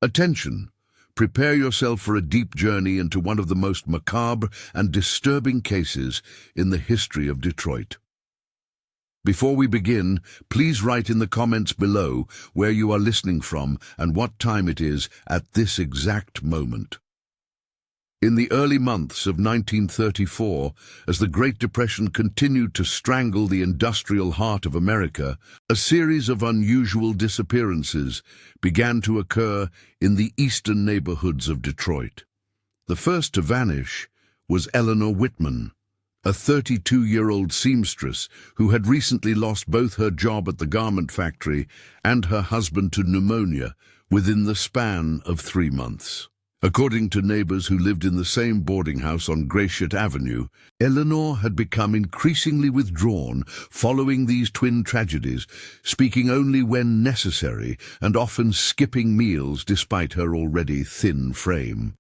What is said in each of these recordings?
Attention! Prepare yourself for a deep journey into one of the most macabre and disturbing cases in the history of Detroit. Before we begin, please write in the comments below where you are listening from and what time it is at this exact moment. In the early months of 1934, as the Great Depression continued to strangle the industrial heart of America, a series of unusual disappearances began to occur in the eastern neighborhoods of Detroit. The first to vanish was Eleanor Whitman, a 32-year-old seamstress who had recently lost both her job at the garment factory and her husband to pneumonia within the span of 3 months. According to neighbors who lived in the same boarding house on Gratiot Avenue, Eleanor had become increasingly withdrawn following these twin tragedies, speaking only when necessary and often skipping meals despite her already thin frame.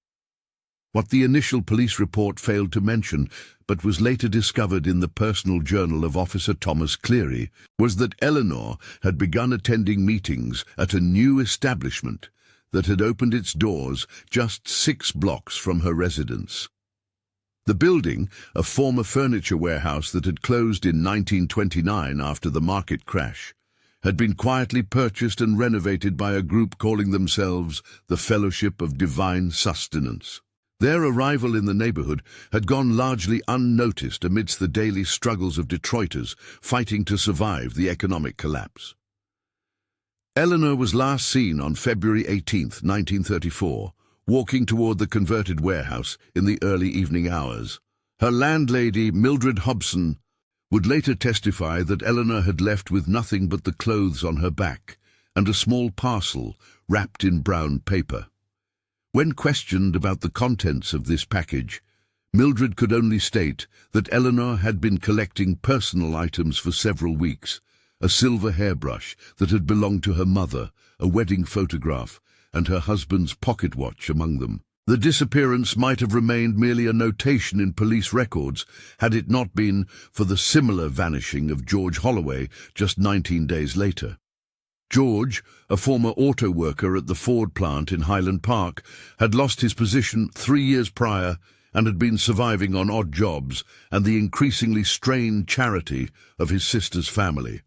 What the initial police report failed to mention, but was later discovered in the personal journal of Officer Thomas Cleary, was that Eleanor had begun attending meetings at a new establishment that had opened its doors just 6 blocks from her residence. The building, a former furniture warehouse that had closed in 1929 after the market crash, had been quietly purchased and renovated by a group calling themselves the Fellowship of Divine Sustenance. Their arrival in the neighborhood had gone largely unnoticed amidst the daily struggles of Detroiters fighting to survive the economic collapse. Eleanor was last seen on February 18, 1934, walking toward the converted warehouse in the early evening hours. Her landlady, Mildred Hobson, would later testify that Eleanor had left with nothing but the clothes on her back and a small parcel wrapped in brown paper. When questioned about the contents of this package, Mildred could only state that Eleanor had been collecting personal items for several weeks: a silver hairbrush that had belonged to her mother, a wedding photograph, and her husband's pocket watch among them. The disappearance might have remained merely a notation in police records had it not been for the similar vanishing of George Holloway just 19 days later. George, a former auto worker at the Ford plant in Highland Park, had lost his position 3 years prior and had been surviving on odd jobs and the increasingly strained charity of his sister's family.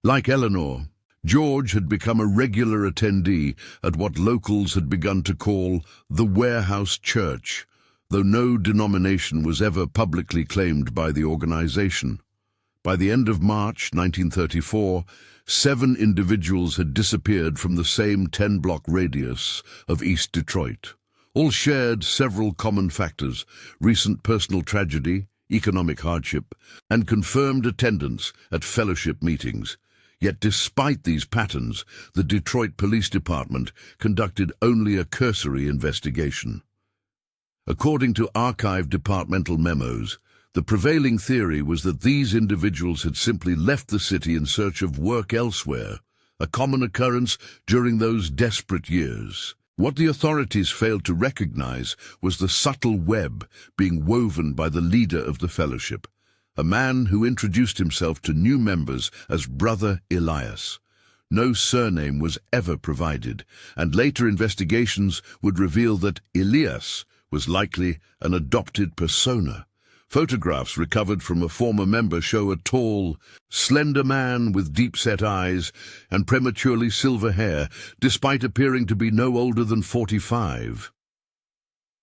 Like Eleanor, George had become a regular attendee at what locals had begun to call the Warehouse Church, though no denomination was ever publicly claimed by the organization. By the end of March 1934, 7 individuals had disappeared from the same 10-block radius of East Detroit. All shared several common factors: recent personal tragedy, economic hardship, and confirmed attendance at fellowship meetings. Yet despite these patterns, the Detroit Police Department conducted only a cursory investigation. According to archived departmental memos, the prevailing theory was that these individuals had simply left the city in search of work elsewhere, a common occurrence during those desperate years. What the authorities failed to recognize was the subtle web being woven by the leader of the fellowship, a man who introduced himself to new members as Brother Elias. No surname was ever provided, and later investigations would reveal that Elias was likely an adopted persona. Photographs recovered from a former member show a tall, slender man with deep-set eyes and prematurely silver hair, despite appearing to be no older than 45.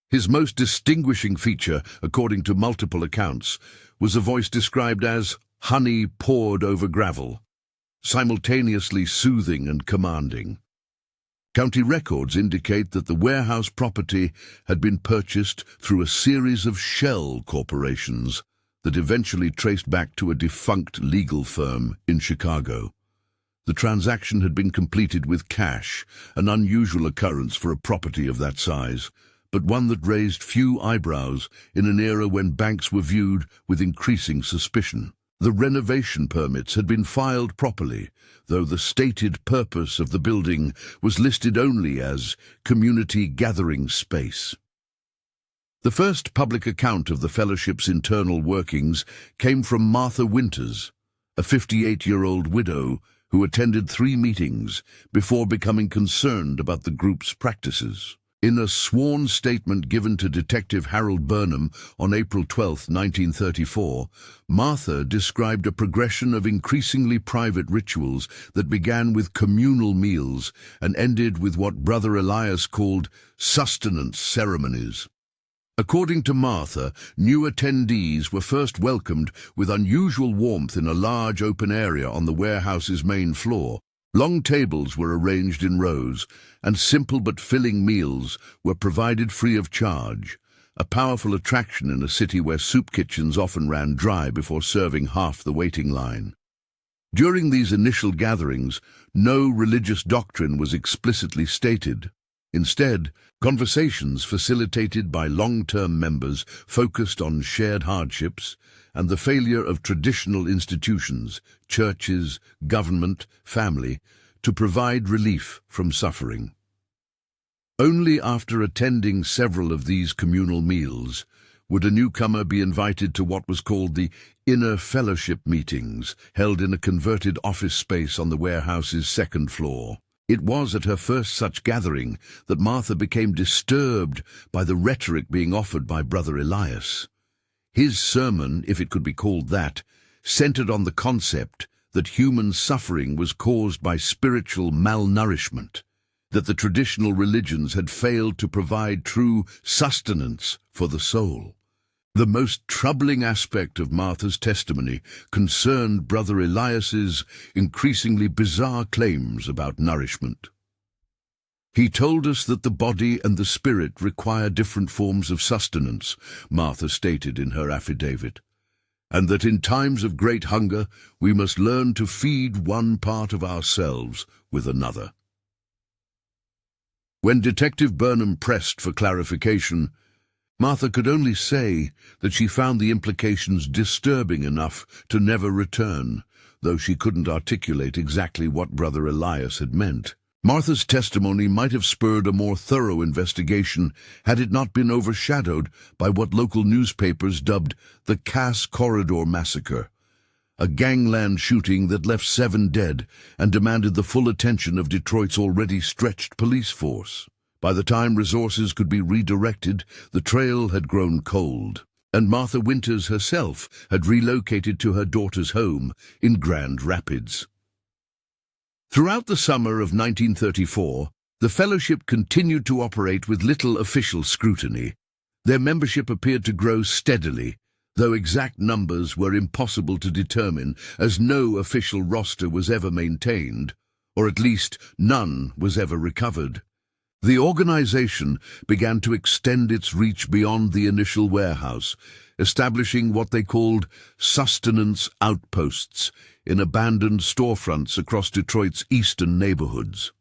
His most distinguishing feature, according to multiple accounts, was a voice described as honey poured over gravel, simultaneously soothing and commanding. County records indicate that the warehouse property had been purchased through a series of shell corporations that eventually traced back to a defunct legal firm in Chicago. The transaction had been completed with cash, an unusual occurrence for a property of that size, but one that raised few eyebrows in an era when banks were viewed with increasing suspicion. The renovation permits had been filed properly, though the stated purpose of the building was listed only as community gathering space. The first public account of the fellowship's internal workings came from Martha Winters, a 58-year-old widow who attended 3 meetings before becoming concerned about the group's practices. In a sworn statement given to Detective Harold Burnham on April 12, 1934, Martha described a progression of increasingly private rituals that began with communal meals and ended with what Brother Elias called sustenance ceremonies. According to Martha, new attendees were first welcomed with unusual warmth in a large open area on the warehouse's main floor. Long tables were arranged in rows, and simple but filling meals were provided free of charge, a powerful attraction in a city where soup kitchens often ran dry before serving half the waiting line. During these initial gatherings, no religious doctrine was explicitly stated. Instead, conversations facilitated by long-term members focused on shared hardships and the failure of traditional institutions, churches, government, family, to provide relief from suffering. Only after attending several of these communal meals would a newcomer be invited to what was called the Inner Fellowship meetings, held in a converted office space on the warehouse's 2nd floor. It was at her first such gathering that Martha became disturbed by the rhetoric being offered by Brother Elias. His sermon, if it could be called that, centered on the concept that human suffering was caused by spiritual malnourishment, that the traditional religions had failed to provide true sustenance for the soul. The most troubling aspect of Martha's testimony concerned Brother Elias's increasingly bizarre claims about nourishment. He told us that the body and the spirit require different forms of sustenance, Martha stated in her affidavit, and that in times of great hunger we must learn to feed one part of ourselves with another. When Detective Burnham pressed for clarification, Martha could only say that she found the implications disturbing enough to never return, though she couldn't articulate exactly what Brother Elias had meant. Martha's testimony might have spurred a more thorough investigation had it not been overshadowed by what local newspapers dubbed the Cass Corridor Massacre, a gangland shooting that left 7 dead and demanded the full attention of Detroit's already stretched police force. By the time resources could be redirected, the trail had grown cold, and Martha Winters herself had relocated to her daughter's home in Grand Rapids. Throughout the summer of 1934, the fellowship continued to operate with little official scrutiny. Their membership appeared to grow steadily, though exact numbers were impossible to determine as no official roster was ever maintained, or at least none was ever recovered. The organization began to extend its reach beyond the initial warehouse, establishing what they called sustenance outposts in abandoned storefronts across Detroit's eastern neighborhoods.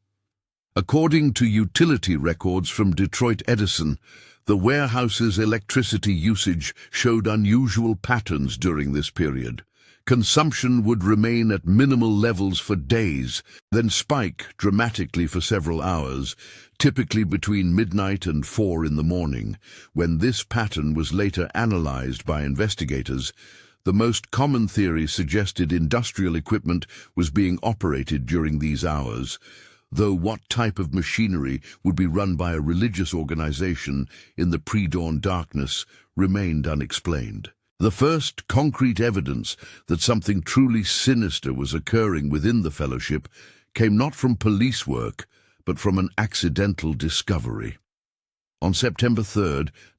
According to utility records from Detroit Edison, the warehouse's electricity usage showed unusual patterns during this period. Consumption would remain at minimal levels for days, then spike dramatically for several hours, typically between midnight and 4 in the morning. When this pattern was later analyzed by investigators, the most common theory suggested industrial equipment was being operated during these hours, though what type of machinery would be run by a religious organization in the pre-dawn darkness remained unexplained. The first concrete evidence that something truly sinister was occurring within the fellowship came not from police work, but from an accidental discovery. On September 3,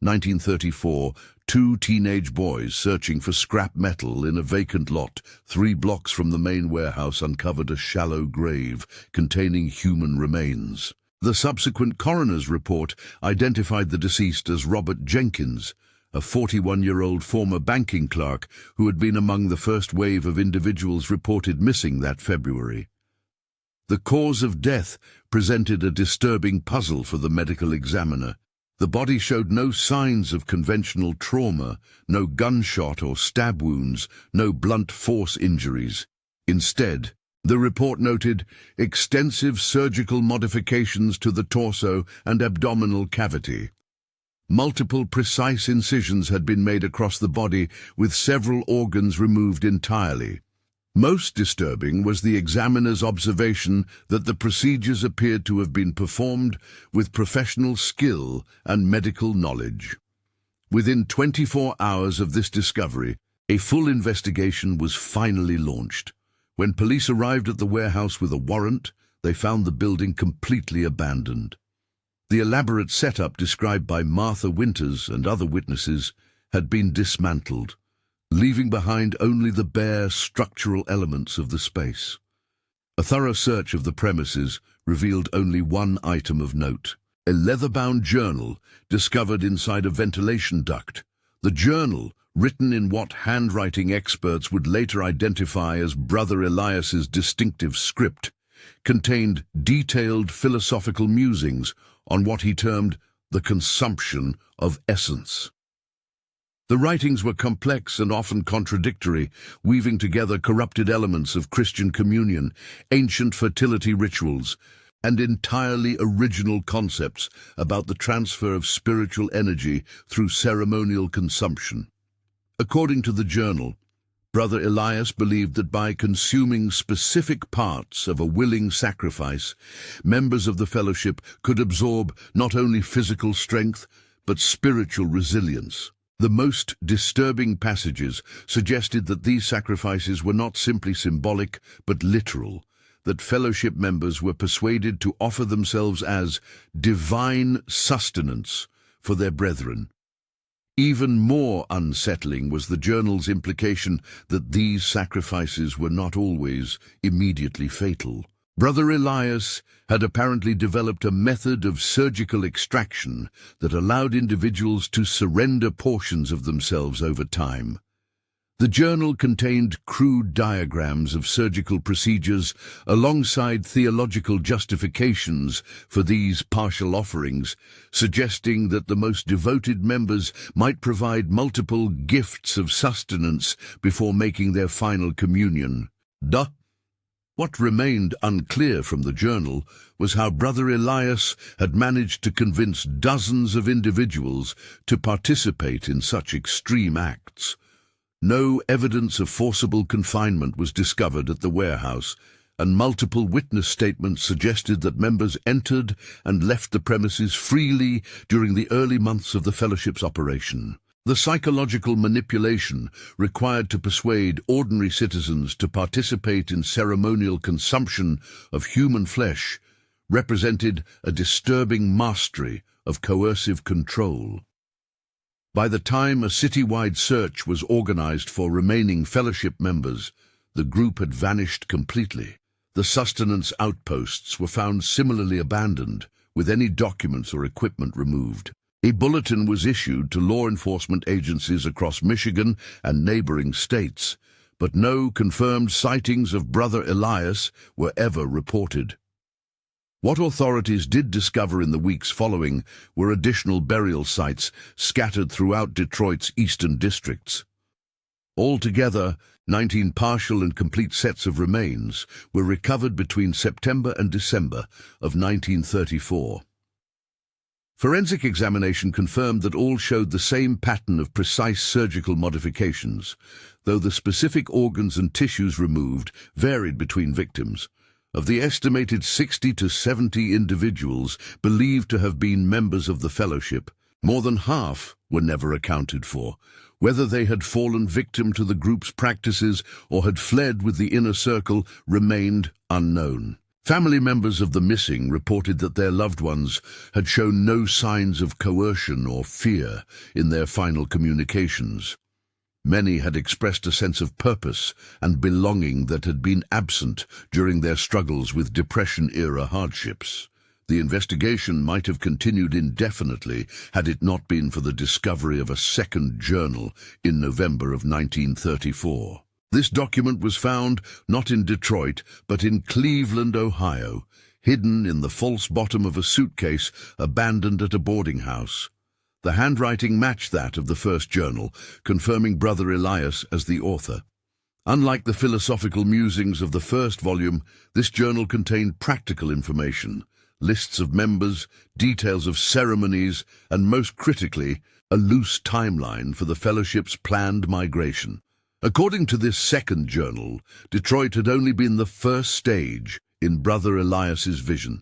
1934, 2 teenage boys searching for scrap metal in a vacant lot 3 blocks from the main warehouse uncovered a shallow grave containing human remains. The subsequent coroner's report identified the deceased as Robert Jenkins, a 41-year-old former banking clerk who had been among the first wave of individuals reported missing that February. The cause of death presented a disturbing puzzle for the medical examiner. The body showed no signs of conventional trauma, no gunshot or stab wounds, no blunt force injuries. Instead, the report noted extensive surgical modifications to the torso and abdominal cavity. Multiple precise incisions had been made across the body, with several organs removed entirely. Most disturbing was the examiner's observation that the procedures appeared to have been performed with professional skill and medical knowledge. Within 24 hours of this discovery, a full investigation was finally launched. When police arrived at the warehouse with a warrant, they found the building completely abandoned. The elaborate setup described by Martha Winters and other witnesses had been dismantled, leaving behind only the bare structural elements of the space. A thorough search of the premises revealed only one item of note: a leather-bound journal discovered inside a ventilation duct. The journal, written in what handwriting experts would later identify as Brother Elias's distinctive script, contained detailed philosophical musings on what he termed the consumption of essence. The writings were complex and often contradictory, weaving together corrupted elements of Christian communion, ancient fertility rituals, and entirely original concepts about the transfer of spiritual energy through ceremonial consumption. According to the journal, Brother Elias believed that by consuming specific parts of a willing sacrifice, members of the fellowship could absorb not only physical strength, but spiritual resilience. The most disturbing passages suggested that these sacrifices were not simply symbolic, but literal, that fellowship members were persuaded to offer themselves as divine sustenance for their brethren. Even more unsettling was the journal's implication that these sacrifices were not always immediately fatal. Brother Elias had apparently developed a method of surgical extraction that allowed individuals to surrender portions of themselves over time. The journal contained crude diagrams of surgical procedures alongside theological justifications for these partial offerings, suggesting that the most devoted members might provide multiple gifts of sustenance before making their final communion. What remained unclear from the journal was how Brother Elias had managed to convince dozens of individuals to participate in such extreme acts. No evidence of forcible confinement was discovered at the warehouse, and multiple witness statements suggested that members entered and left the premises freely during the early months of the fellowship's operation. The psychological manipulation required to persuade ordinary citizens to participate in ceremonial consumption of human flesh represented a disturbing mastery of coercive control. By the time a city-wide search was organized for remaining fellowship members, the group had vanished completely. The sustenance outposts were found similarly abandoned, with any documents or equipment removed. A bulletin was issued to law enforcement agencies across Michigan and neighboring states, but no confirmed sightings of Brother Elias were ever reported. What authorities did discover in the weeks following were additional burial sites scattered throughout Detroit's eastern districts. Altogether, 19 partial and complete sets of remains were recovered between September and December of 1934. Forensic examination confirmed that all showed the same pattern of precise surgical modifications, though the specific organs and tissues removed varied between victims. Of the estimated 60 to 70 individuals believed to have been members of the fellowship, more than half were never accounted for. Whether they had fallen victim to the group's practices or had fled with the inner circle remained unknown. Family members of the missing reported that their loved ones had shown no signs of coercion or fear in their final communications. Many had expressed a sense of purpose and belonging that had been absent during their struggles with Depression-era hardships. The investigation might have continued indefinitely had it not been for the discovery of a second journal in November of 1934. This document was found not in Detroit, but in Cleveland, Ohio, hidden in the false bottom of a suitcase abandoned at a boarding house. The handwriting matched that of the first journal, confirming Brother Elias as the author. Unlike the philosophical musings of the first volume, this journal contained practical information, lists of members, details of ceremonies, and most critically, a loose timeline for the fellowship's planned migration. According to this second journal, Detroit had only been the first stage in Brother Elias's vision.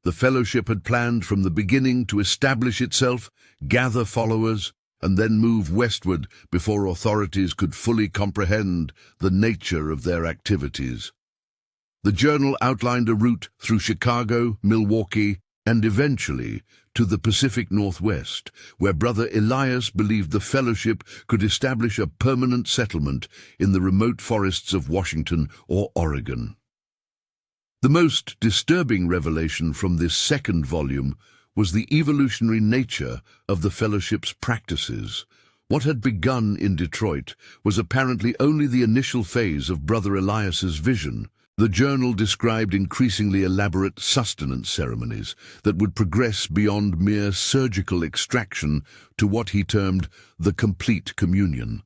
The fellowship had planned from the beginning to establish itself, gather followers, and then move westward before authorities could fully comprehend the nature of their activities. The journal outlined a route through Chicago, Milwaukee, and eventually to the Pacific Northwest, where Brother Elias believed the fellowship could establish a permanent settlement in the remote forests of Washington or Oregon. The most disturbing revelation from this second volume was the evolutionary nature of the fellowship's practices. What had begun in Detroit was apparently only the initial phase of Brother Elias's vision. The journal described increasingly elaborate sustenance ceremonies that would progress beyond mere surgical extraction to what he termed the complete communion,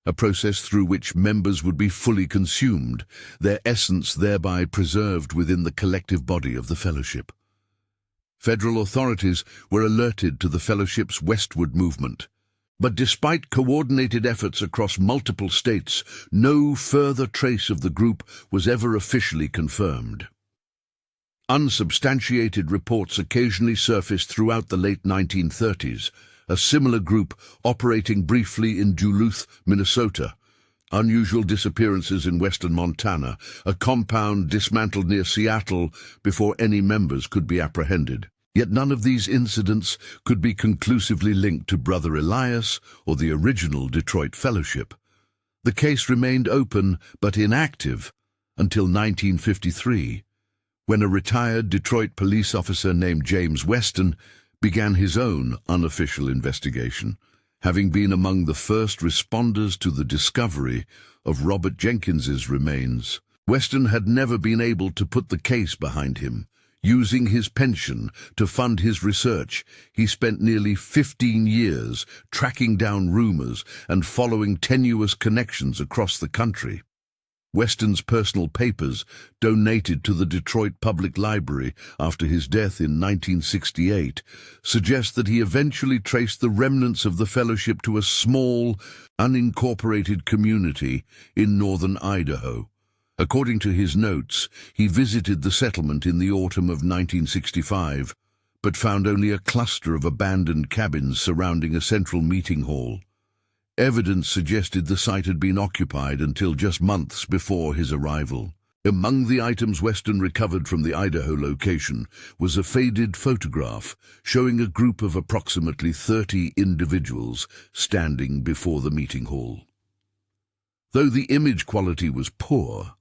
a process through which members would be fully consumed, their essence thereby preserved within the collective body of the fellowship. Federal authorities were alerted to the fellowship's westward movement. But despite coordinated efforts across multiple states, no further trace of the group was ever officially confirmed. Unsubstantiated reports occasionally surfaced throughout the late 1930s, a similar group operating briefly in Duluth, Minnesota, unusual disappearances in western Montana, a compound dismantled near Seattle before any members could be apprehended. Yet none of these incidents could be conclusively linked to Brother Elias or the original Detroit Fellowship. The case remained open but inactive until 1953, when a retired Detroit police officer named James Weston began his own unofficial investigation, having been among the first responders to the discovery of Robert Jenkins's remains. Weston had never been able to put the case behind him. Using his pension to fund his research, he spent nearly 15 years tracking down rumors and following tenuous connections across the country. Weston's personal papers, donated to the Detroit Public Library after his death in 1968, suggest that he eventually traced the remnants of the fellowship to a small, unincorporated community in northern Idaho. According to his notes, he visited the settlement in the autumn of 1965, but found only a cluster of abandoned cabins surrounding a central meeting hall. Evidence suggested the site had been occupied until just months before his arrival. Among the items Weston recovered from the Idaho location was a faded photograph showing a group of approximately 30 individuals standing before the meeting hall. Though the image quality was poor,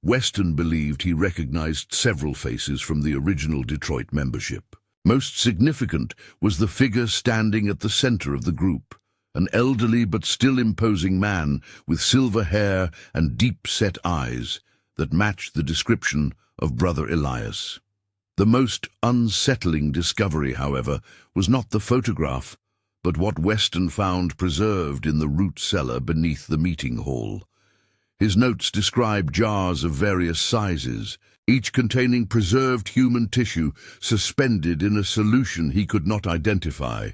Weston believed he recognized several faces from the original Detroit membership. Most significant was the figure standing at the center of the group, an elderly but still imposing man with silver hair and deep-set eyes that matched the description of Brother Elias. The most unsettling discovery, however, was not the photograph, but what Weston found preserved in the root cellar beneath the meeting hall. His notes describe jars of various sizes, each containing preserved human tissue suspended in a solution he could not identify.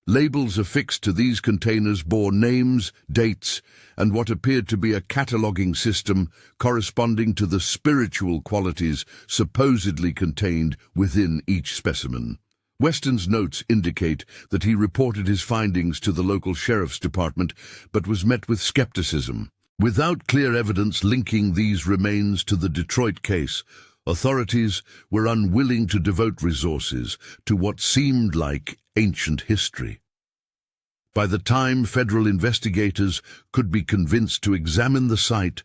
Labels affixed to these containers bore names, dates, and what appeared to be a cataloging system corresponding to the spiritual qualities supposedly contained within each specimen. Weston's notes indicate that he reported his findings to the local sheriff's department, but was met with skepticism. Without clear evidence linking these remains to the Detroit case, authorities were unwilling to devote resources to what seemed like ancient history. By the time federal investigators could be convinced to examine the site,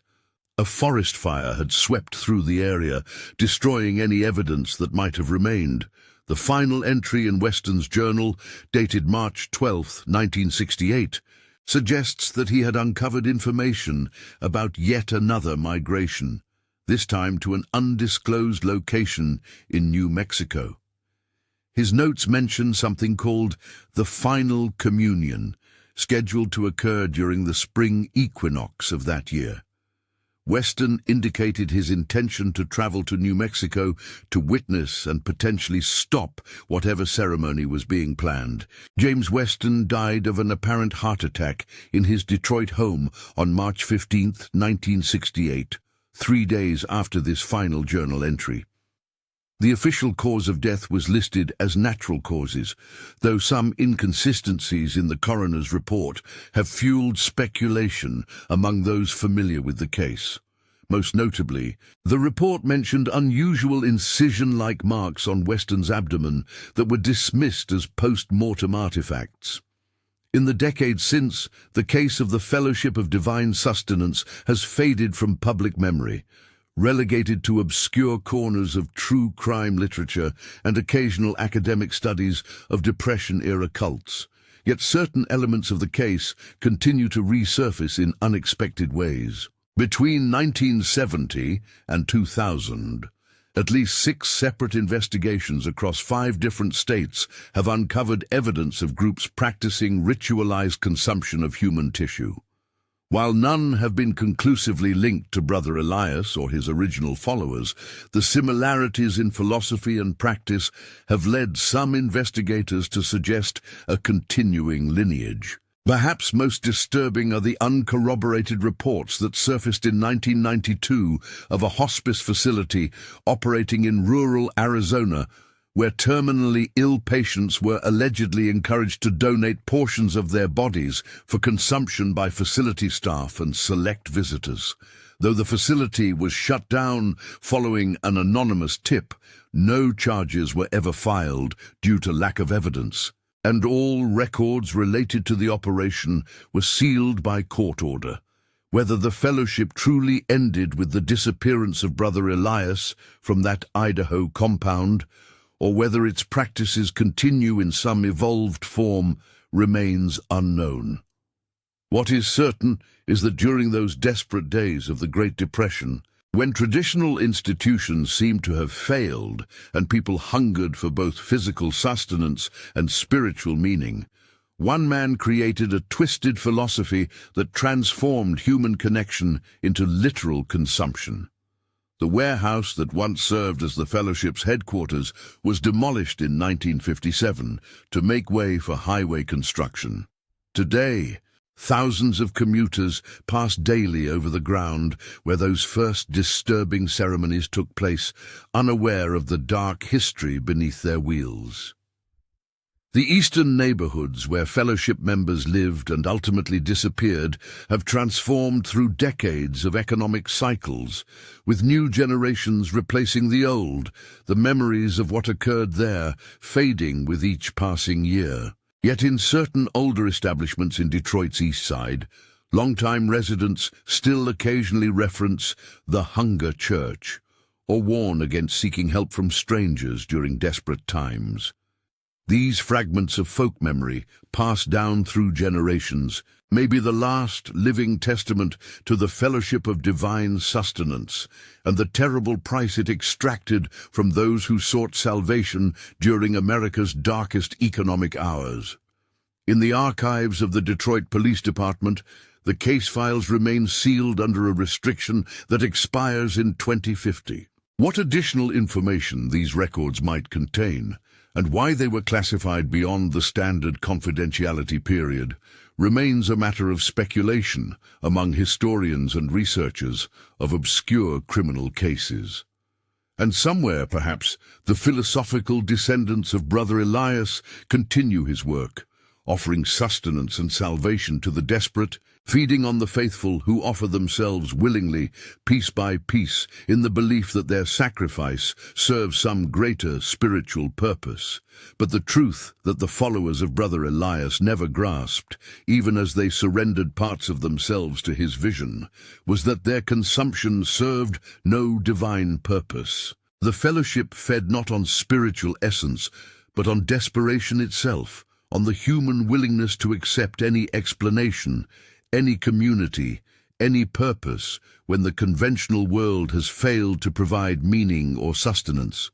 a forest fire had swept through the area, destroying any evidence that might have remained. The final entry in Weston's journal, dated March 12, 1968, suggests that he had uncovered information about yet another migration, this time to an undisclosed location in New Mexico. His notes mention something called the Final Communion, scheduled to occur during the spring equinox of that year. Weston indicated his intention to travel to New Mexico to witness and potentially stop whatever ceremony was being planned. James Weston died of an apparent heart attack in his Detroit home on March 15, 1968, 3 days after this final journal entry. The official cause of death was listed as natural causes, though some inconsistencies in the coroner's report have fueled speculation among those familiar with the case. Most notably, the report mentioned unusual incision-like marks on Weston's abdomen that were dismissed as post-mortem artifacts. In the decades since, the case of the Fellowship of Divine Sustenance has faded from public memory, relegated to obscure corners of true crime literature and occasional academic studies of Depression-era cults. Yet certain elements of the case continue to resurface in unexpected ways. Between 1970 and 2000, at least 6 separate investigations across 5 different states have uncovered evidence of groups practicing ritualized consumption of human tissue. While none have been conclusively linked to Brother Elias or his original followers, the similarities in philosophy and practice have led some investigators to suggest a continuing lineage. Perhaps most disturbing are the uncorroborated reports that surfaced in 1992 of a hospice facility operating in rural Arizona, where terminally ill patients were allegedly encouraged to donate portions of their bodies for consumption by facility staff and select visitors. Though the facility was shut down following an anonymous tip, no charges were ever filed due to lack of evidence, and all records related to the operation were sealed by court order. Whether the fellowship truly ended with the disappearance of Brother Elias from that Idaho compound, or whether its practices continue in some evolved form, remains unknown. What is certain is that during those desperate days of the Great Depression, when traditional institutions seemed to have failed and people hungered for both physical sustenance and spiritual meaning, one man created a twisted philosophy that transformed human connection into literal consumption. The warehouse that once served as the fellowship's headquarters was demolished in 1957 to make way for highway construction. Today, thousands of commuters pass daily over the ground where those first disturbing ceremonies took place, unaware of the dark history beneath their wheels. The eastern neighborhoods where fellowship members lived and ultimately disappeared have transformed through decades of economic cycles, with new generations replacing the old, the memories of what occurred there fading with each passing year. Yet in certain older establishments in Detroit's east side, longtime residents still occasionally reference the Hunger Church, or warn against seeking help from strangers during desperate times. These fragments of folk memory, passed down through generations, may be the last living testament to the Fellowship of Divine Sustenance and the terrible price it extracted from those who sought salvation during America's darkest economic hours. In the archives of the Detroit Police Department, the case files remain sealed under a restriction that expires in 2050. What additional information these records might contain, and why they were classified beyond the standard confidentiality period, remains a matter of speculation among historians and researchers of obscure criminal cases. And somewhere, perhaps, the philosophical descendants of Brother Elias continue his work, offering sustenance and salvation to the desperate, feeding on the faithful who offer themselves willingly, piece by piece, in the belief that their sacrifice serves some greater spiritual purpose. But the truth that the followers of Brother Elias never grasped, even as they surrendered parts of themselves to his vision, was that their consumption served no divine purpose. The fellowship fed not on spiritual essence, but on desperation itself, on the human willingness to accept any explanation, any community, any purpose, when the conventional world has failed to provide meaning or sustenance.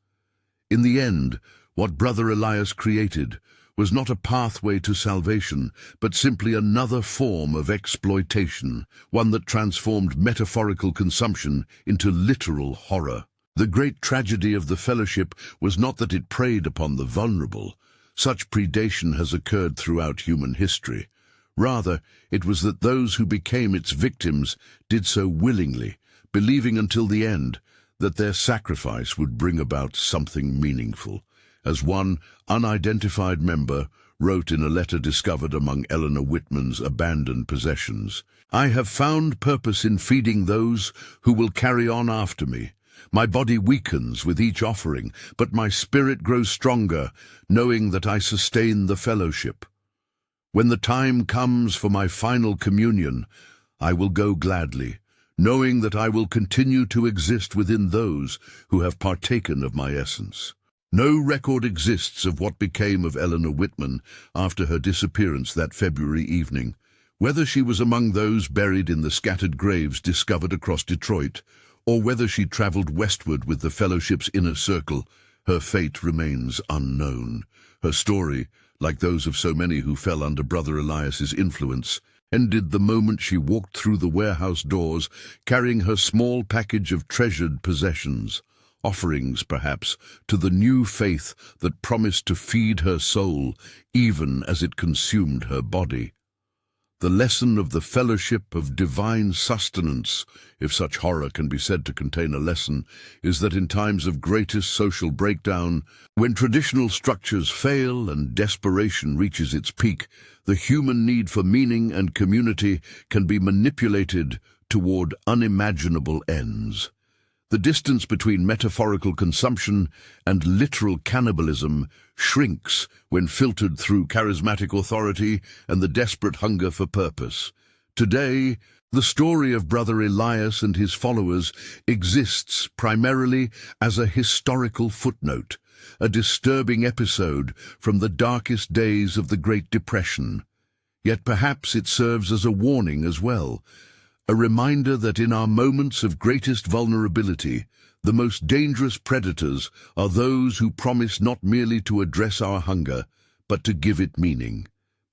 In the end, what Brother Elias created was not a pathway to salvation, but simply another form of exploitation, one that transformed metaphorical consumption into literal horror. The great tragedy of the Fellowship was not that it preyed upon the vulnerable. Such predation has occurred throughout human history. Rather, it was that those who became its victims did so willingly, believing until the end that their sacrifice would bring about something meaningful. As one unidentified member wrote in a letter discovered among Eleanor Whitman's abandoned possessions, "I have found purpose in feeding those who will carry on after me. My body weakens with each offering, but my spirit grows stronger, knowing that I sustain the Fellowship. When the time comes for my final communion, I will go gladly, knowing that I will continue to exist within those who have partaken of my essence." No record exists of what became of Eleanor Whitman after her disappearance that February evening. Whether she was among those buried in the scattered graves discovered across Detroit, or whether she traveled westward with the Fellowship's inner circle, her fate remains unknown. Her story, like those of so many who fell under Brother Elias's influence, ended the moment she walked through the warehouse doors carrying her small package of treasured possessions, offerings perhaps to the new faith that promised to feed her soul even as it consumed her body. The lesson of the Fellowship of Divine Sustenance, if such horror can be said to contain a lesson, is that in times of greatest social breakdown, when traditional structures fail and desperation reaches its peak, the human need for meaning and community can be manipulated toward unimaginable ends. The distance between metaphorical consumption and literal cannibalism shrinks when filtered through charismatic authority and the desperate hunger for purpose. Today, the story of Brother Elias and his followers exists primarily as a historical footnote, a disturbing episode from the darkest days of the Great Depression. Yet perhaps it serves as a warning as well, a reminder that in our moments of greatest vulnerability, the most dangerous predators are those who promise not merely to address our hunger, but to give it meaning.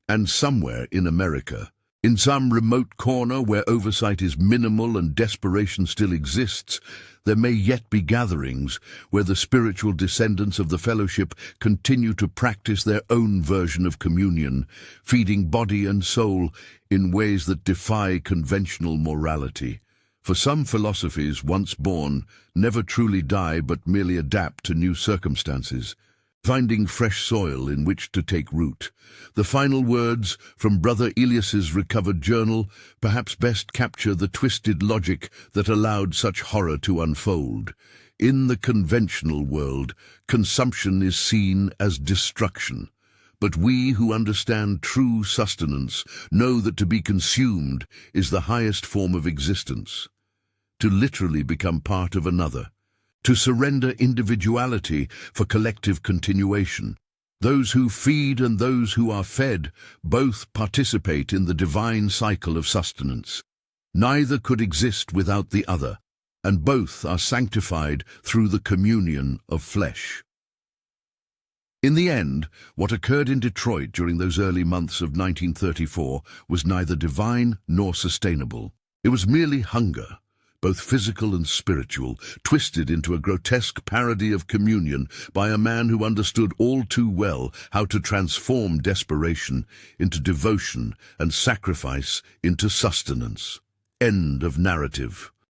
And somewhere in America, in some remote corner where oversight is minimal and desperation still exists, there may yet be gatherings where the spiritual descendants of the Fellowship continue to practice their own version of communion, feeding body and soul in ways that defy conventional morality. For some philosophies, once born, never truly die but merely adapt to new circumstances, finding fresh soil in which to take root. The final words from Brother Elias's recovered journal perhaps best capture the twisted logic that allowed such horror to unfold. In the conventional world, consumption is seen as destruction. But we who understand true sustenance know that to be consumed is the highest form of existence. To literally become part of another. To surrender individuality for collective continuation. Those who feed and those who are fed both participate in the divine cycle of sustenance. Neither could exist without the other, and both are sanctified through the communion of flesh. In the end, what occurred in Detroit during those early months of 1934 was neither divine nor sustainable. It was merely hunger, both physical and spiritual, twisted into a grotesque parody of communion by a man who understood all too well how to transform desperation into devotion and sacrifice into sustenance. End of narrative.